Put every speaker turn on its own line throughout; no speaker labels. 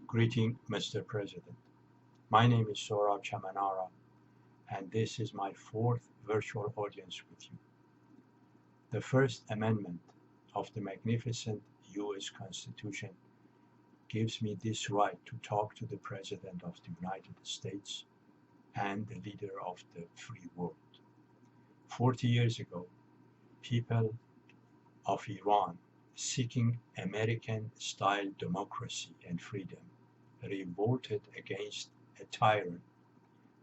Greeting, Mr. President. My name is Saurabh Chamanara, and this is my fourth virtual audience with you. The First Amendment of the magnificent U.S. Constitution gives me this right to talk to the President of the United States and the leader of the free world. 40 years ago, people of Iran, seeking American-style democracy and freedom, revolted against a tyrant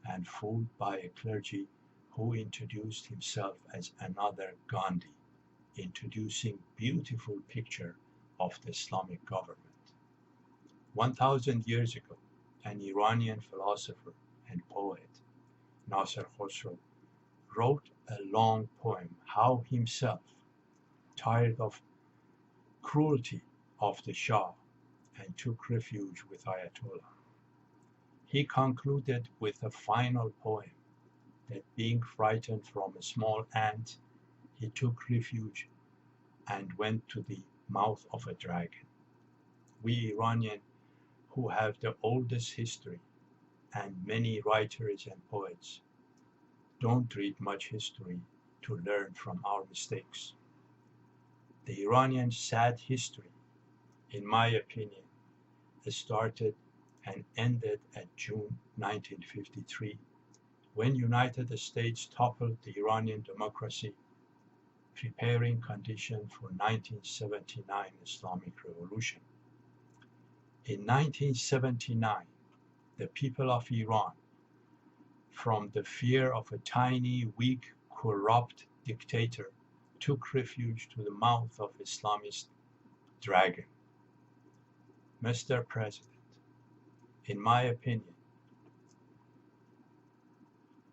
and fooled by a clergy who introduced himself as another Gandhi, introducing beautiful picture of the Islamic government. 1,000 years ago, an Iranian philosopher and poet, Nasser Khosrow, wrote a long poem how himself, tired of cruelty of the Shah, and took refuge with Ayatollah. He concluded with a final poem that being frightened from a small ant, he took refuge and went to the mouth of a dragon. We Iranian, who have the oldest history and many writers and poets, don't read much history to learn from our mistakes. The Iranian sad history, in my opinion, started and ended at June 1953, when United States toppled the Iranian democracy, preparing condition for 1979 Islamic Revolution. In 1979, the people of Iran, from the fear of a tiny, weak, corrupt dictator, took refuge to the mouth of Islamist dragon. Mr. President, in my opinion,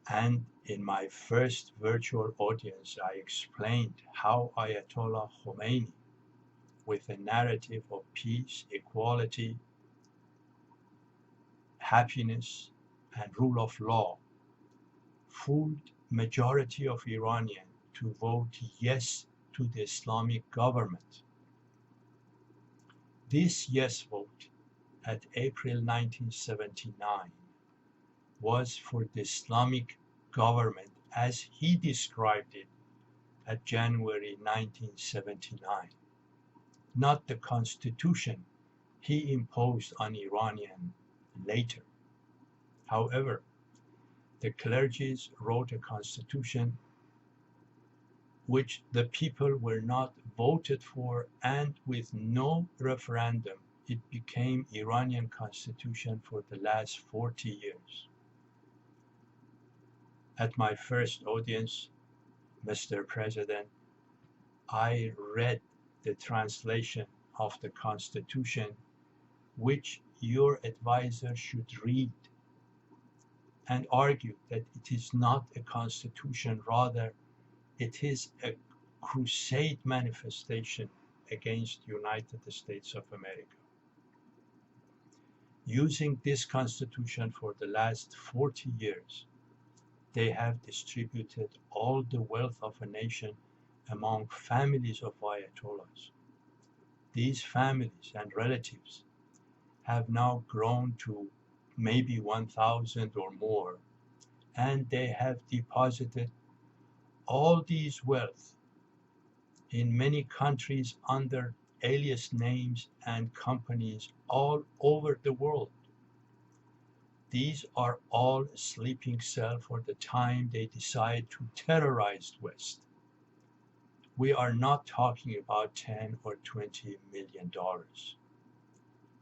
and in my first virtual audience, I explained how Ayatollah Khomeini, with a narrative of peace, equality, happiness, and rule of law, fooled majority of Iranians to vote yes to the Islamic government. This yes vote at April 1979 was for the Islamic government as he described it at January 1979, not the constitution he imposed on Iranian later. However, the clergies wrote a constitution which the people were not voted for, and with no referendum, it became Iranian constitution for the last 40 years. At my first audience, Mr. President, I read the translation of the constitution which your advisor should read, and argued that it is not a constitution, rather it is a crusade manifestation against United States of America. Using this constitution for the last 40 years, they have distributed all the wealth of a nation among families of Ayatollahs. These families and relatives have now grown to maybe 1,000 or more, and they have deposited all these wealth in many countries under alias names and companies all over the world. These are all a sleeping cell for the time they decide to terrorize West. We are not talking about 10 or 20 million dollars.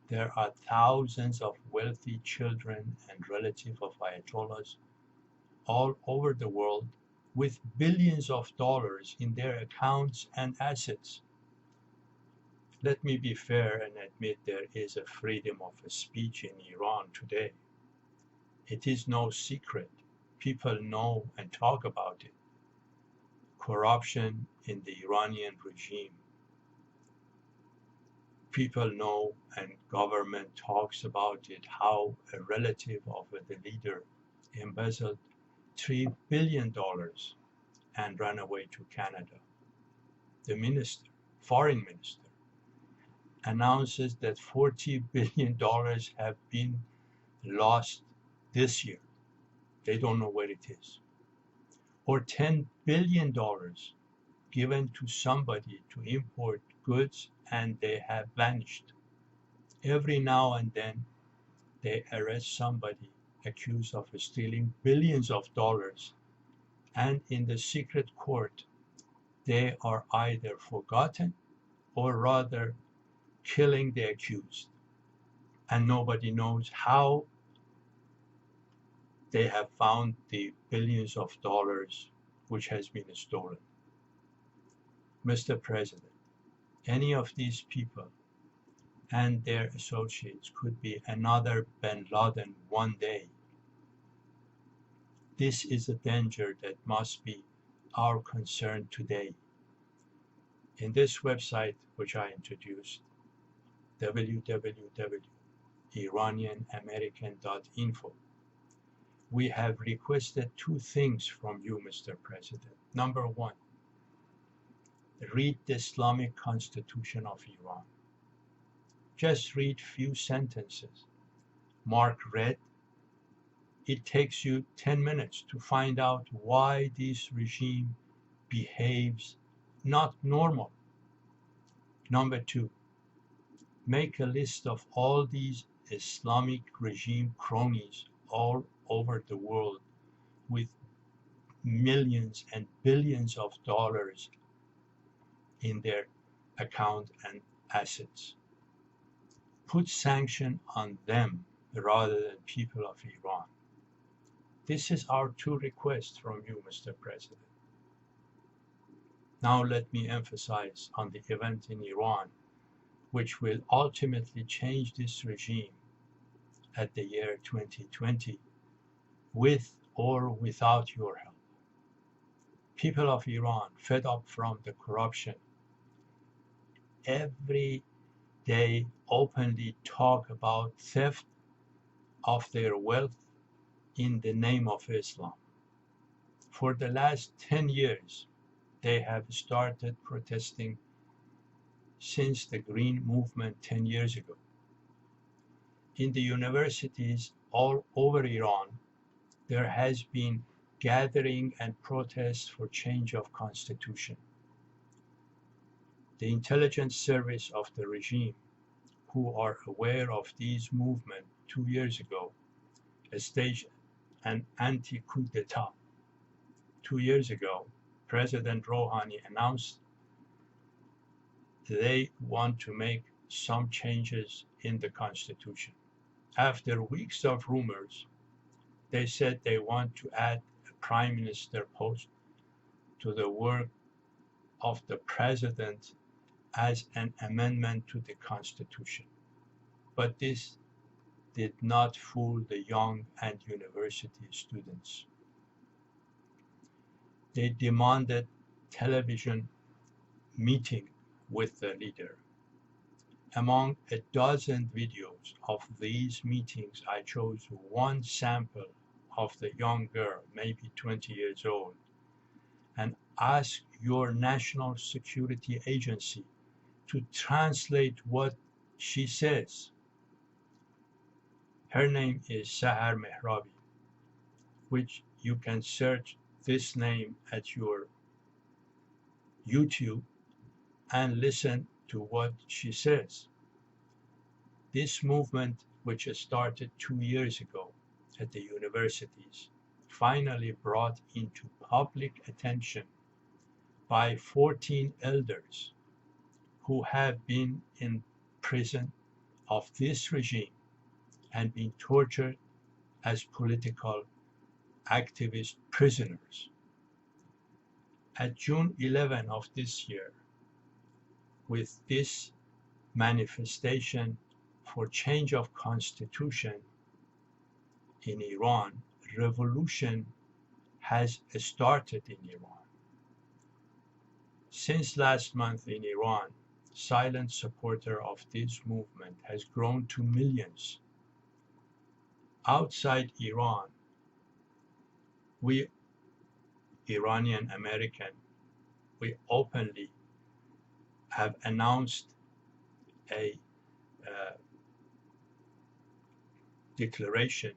There are thousands of wealthy children and relatives of Ayatollahs all over the world with billions of dollars in their accounts and assets. Let me be fair and admit there is a freedom of speech in Iran today. It is no secret. People know and talk about it. Corruption in the Iranian regime. People know and government talks about it, how a relative of the leader embezzled $3 billion and ran away to Canada. The minister, foreign minister, announces that $40 billion have been lost this year. They don't know where it is. Or $10 billion given to somebody to import goods and they have vanished. Every now and then they arrest somebody accused of stealing billions of dollars, and in the secret court they are either forgotten or rather killing the accused, and nobody knows how they have found the billions of dollars which has been stolen. Mr. President, any of these people and their associates could be another bin Laden one day. This is a danger that must be our concern today. In this website, which I introduced, www.iranianamerican.info, we have requested two things from you, Mr. President. Number one, read the Islamic Constitution of Iran. Just read few sentences. Mark red. It takes you 10 minutes to find out why this regime behaves not normal. Number two, make a list of all these Islamic regime cronies all over the world with millions and billions of dollars in their account and assets. Put sanction on them rather than people of Iran. This is our two requests from you, Mr. President. Now let me emphasize on the event in Iran, which will ultimately change this regime at the year 2020, with or without your help. People of Iran, fed up from the corruption, every day openly talk about theft of their wealth in the name of Islam. For the last 10 years, they have started protesting since the Green Movement 10 years ago. In the universities all over Iran, there has been gathering and protests for change of constitution. The intelligence service of the regime, who are aware of these movements 2 years ago, staged an anti-coup d'etat. 2 years ago, President Rouhani announced they want to make some changes in the constitution. After weeks of rumors, they said they want to add a prime minister post to the work of the president as an amendment to the constitution. But this did not fool the young and university students. They demanded television meeting with the leader. Among a dozen videos of these meetings, I chose one sample of the young girl, maybe 20 years old, and asked your national security agency to translate what she says. Her name is Sahar Mehrabi, which you can search this name at your YouTube and listen to what she says. This movement, which started 2 years ago at the universities, finally brought into public attention by 14 elders who have been in prison of this regime and been tortured as political activist prisoners. At June 11 of this year, with this manifestation for change of constitution in Iran, revolution has started in Iran. Since last month in Iran, silent supporter of this movement has grown to millions. Outside Iran, we Iranian American, we openly have announced a declaration,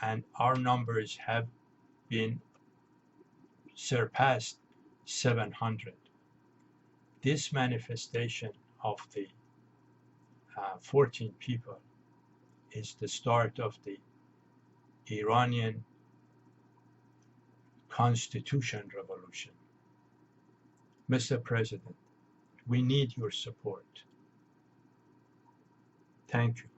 and our numbers have been surpassed 700. This manifestation of the 14 people is the start of the Iranian Constitution revolution. Mr. President, we need your support. Thank you.